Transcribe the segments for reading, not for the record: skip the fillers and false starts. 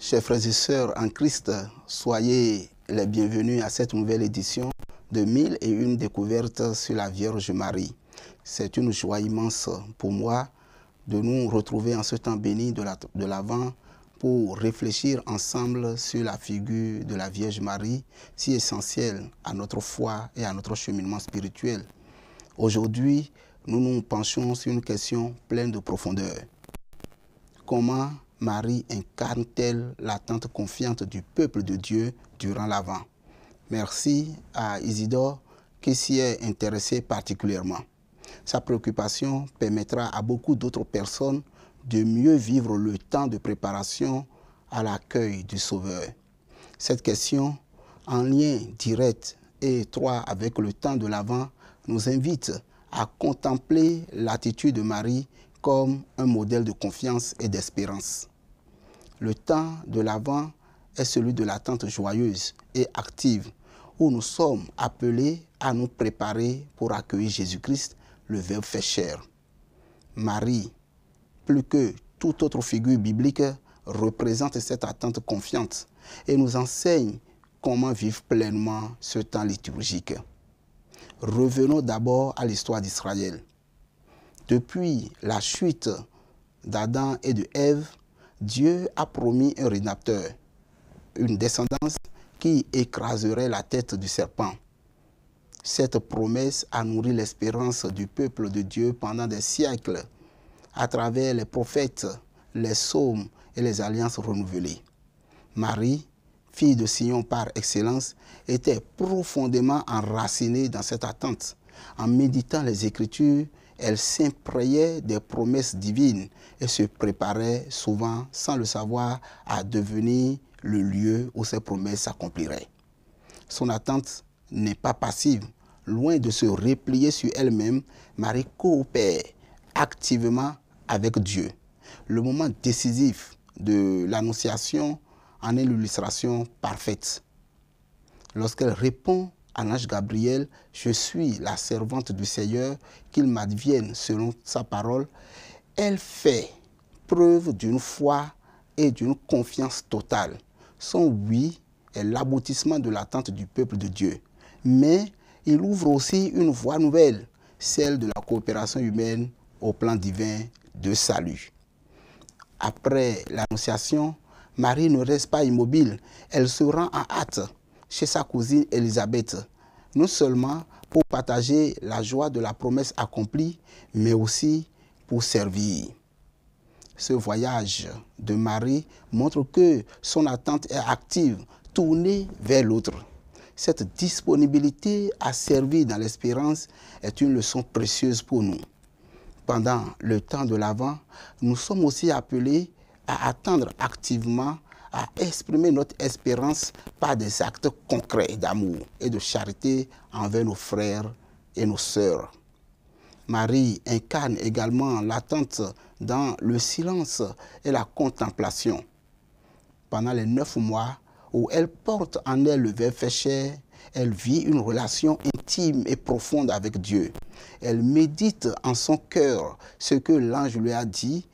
Chers frères et sœurs en Christ, soyez les bienvenus à cette nouvelle édition de 1001 découvertes sur la Vierge Marie. C'est une joie immense pour moi de nous retrouver en ce temps béni de l'Avent pour réfléchir ensemble sur la figure de la Vierge Marie, si essentielle à notre foi et à notre cheminement spirituel. Aujourd'hui, nous nous penchons sur une question pleine de profondeur. Comment Marie incarne-t-elle l'attente confiante du peuple de Dieu durant l'Avent? Merci à Isidore qui s'y est intéressé particulièrement. Sa préoccupation permettra à beaucoup d'autres personnes de mieux vivre le temps de préparation à l'accueil du Sauveur. Cette question, en lien direct et étroit avec le temps de l'Avent, nous invite à contempler l'attitude de Marie comme un modèle de confiance et d'espérance. Le temps de l'Avent est celui de l'attente joyeuse et active, où nous sommes appelés à nous préparer pour accueillir Jésus-Christ, le Verbe fait chair. Marie, plus que toute autre figure biblique, représente cette attente confiante et nous enseigne comment vivre pleinement ce temps liturgique. Revenons d'abord à l'histoire d'Israël. Depuis la chute d'Adam et de Ève, Dieu a promis un rédempteur, une descendance qui écraserait la tête du serpent. Cette promesse a nourri l'espérance du peuple de Dieu pendant des siècles, à travers les prophètes, les psaumes et les alliances renouvelées. Marie, fille de Sion par excellence, était profondément enracinée dans cette attente. En méditant les Écritures, elle s'imprégnait des promesses divines et se préparait souvent, sans le savoir, à devenir le lieu où ces promesses s'accompliraient. Son attente n'est pas passive. Loin de se replier sur elle-même, Marie coopère activement avec Dieu. Le moment décisif de l'Annonciation en est l'illustration parfaite. Lorsqu'elle répond à l'ange Gabriel, « Je suis la servante du Seigneur, qu'il m'advienne selon sa parole », elle fait preuve d'une foi et d'une confiance totale. Son oui est l'aboutissement de l'attente du peuple de Dieu. Mais il ouvre aussi une voie nouvelle, celle de la coopération humaine au plan divin de salut. Après l'Annonciation, Marie ne reste pas immobile. Elle se rend en hâte chez sa cousine Élisabeth, non seulement pour partager la joie de la promesse accomplie, mais aussi pour servir. Ce voyage de Marie montre que son attente est active, tournée vers l'autre. Cette disponibilité à servir dans l'espérance est une leçon précieuse pour nous. Pendant le temps de l'Avent, nous sommes aussi appelés à attendre activement, à exprimer notre espérance par des actes concrets d'amour et de charité envers nos frères et nos sœurs. Marie incarne également l'attente dans le silence et la contemplation. Pendant les 9 mois où elle porte en elle le Verbe fait chair, elle vit une relation intime et profonde avec Dieu. Elle médite en son cœur ce que l'ange lui a dit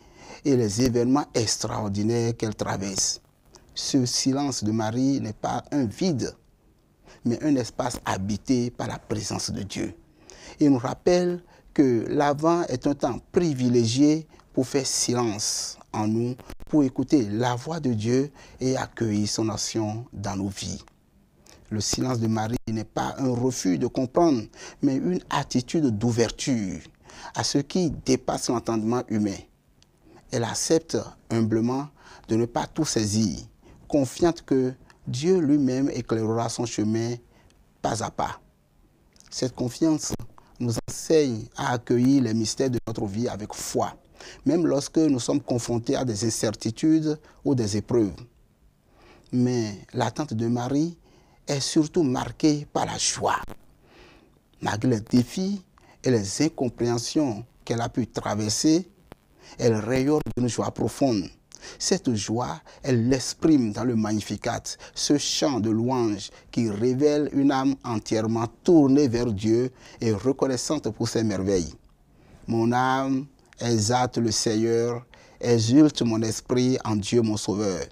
et les événements extraordinaires qu'elle traverse. Ce silence de Marie n'est pas un vide, mais un espace habité par la présence de Dieu. Il nous rappelle que l'Avent est un temps privilégié pour faire silence en nous, pour écouter la voix de Dieu et accueillir son action dans nos vies. Le silence de Marie n'est pas un refus de comprendre, mais une attitude d'ouverture à ce qui dépasse l'entendement humain. Elle accepte humblement de ne pas tout saisir, confiante que Dieu lui-même éclairera son chemin pas à pas. Cette confiance nous enseigne à accueillir les mystères de notre vie avec foi, même lorsque nous sommes confrontés à des incertitudes ou des épreuves. Mais l'attente de Marie est surtout marquée par la joie. Malgré les défis et les incompréhensions qu'elle a pu traverser, elle rayonne d'une joie profonde. Cette joie, elle l'exprime dans le Magnificat, ce chant de louange qui révèle une âme entièrement tournée vers Dieu et reconnaissante pour ses merveilles. Mon âme exalte le Seigneur, exulte mon esprit en Dieu mon Sauveur.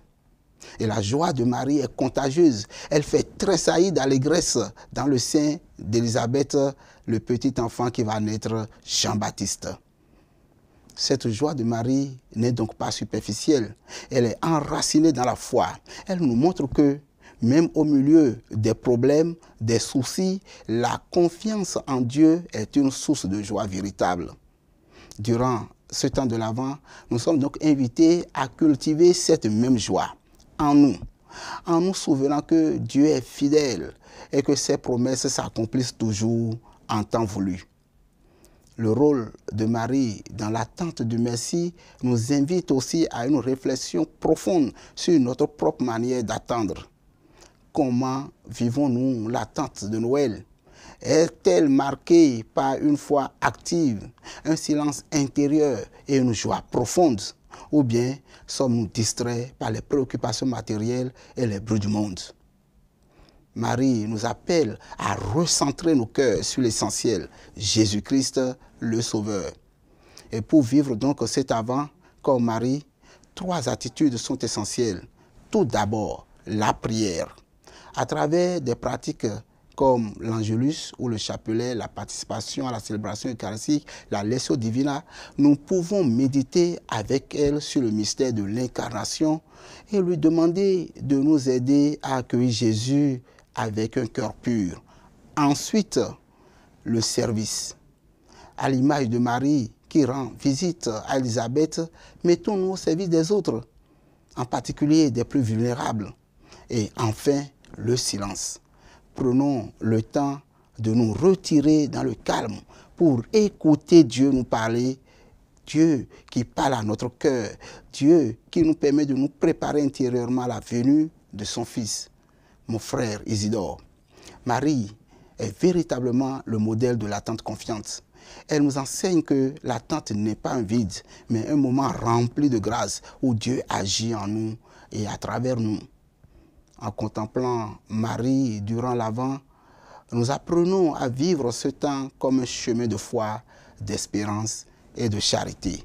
Et la joie de Marie est contagieuse. Elle fait tressaillir d'allégresse dans le sein d'Élisabeth, le petit enfant qui va naître, Jean-Baptiste. Cette joie de Marie n'est donc pas superficielle. Elle est enracinée dans la foi. Elle nous montre que même au milieu des problèmes, des soucis, la confiance en Dieu est une source de joie véritable. Durant ce temps de l'Avent, nous sommes donc invités à cultiver cette même joie en nous souvenant que Dieu est fidèle et que ses promesses s'accomplissent toujours en temps voulu. Le rôle de Marie dans l'attente du Messie nous invite aussi à une réflexion profonde sur notre propre manière d'attendre. Comment vivons-nous l'attente de Noël? Est-elle marquée par une foi active, un silence intérieur et une joie profonde? Ou bien sommes-nous distraits par les préoccupations matérielles et les bruits du monde? Marie nous appelle à recentrer nos cœurs sur l'essentiel, Jésus-Christ, le Sauveur. Et pour vivre donc cet Avent comme Marie, 3 attitudes sont essentielles. Tout d'abord, la prière. À travers des pratiques comme l'Angélus ou le chapelet, la participation à la célébration eucharistique, la Lectio Divina, nous pouvons méditer avec elle sur le mystère de l'incarnation et lui demander de nous aider à accueillir Jésus avec un cœur pur. Ensuite, le service. À l'image de Marie qui rend visite à Élisabeth, mettons-nous au service des autres, en particulier des plus vulnérables. Et enfin, le silence. Prenons le temps de nous retirer dans le calme pour écouter Dieu nous parler, Dieu qui parle à notre cœur, Dieu qui nous permet de nous préparer intérieurement à la venue de son Fils. Mon frère Isidore, Marie est véritablement le modèle de l'attente confiante. Elle nous enseigne que l'attente n'est pas un vide, mais un moment rempli de grâce où Dieu agit en nous et à travers nous. En contemplant Marie durant l'Avent, nous apprenons à vivre ce temps comme un chemin de foi, d'espérance et de charité.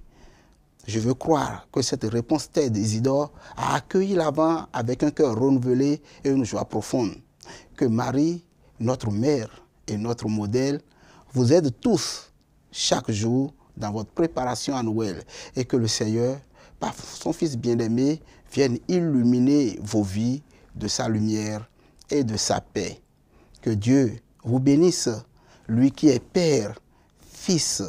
Je veux croire que cette réponse t'aide, Isidore, à accueillir l'Avent avec un cœur renouvelé et une joie profonde. Que Marie, notre mère et notre modèle, vous aident tous, chaque jour, dans votre préparation à Noël. Et que le Seigneur, par son Fils bien-aimé, vienne illuminer vos vies de sa lumière et de sa paix. Que Dieu vous bénisse, lui qui est Père, Fils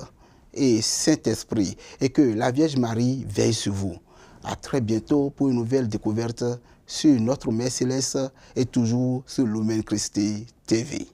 et Saint-Esprit, et que la Vierge Marie veille sur vous. À très bientôt pour une nouvelle découverte sur notre Mère Céleste et toujours sur Lumen Christi TV.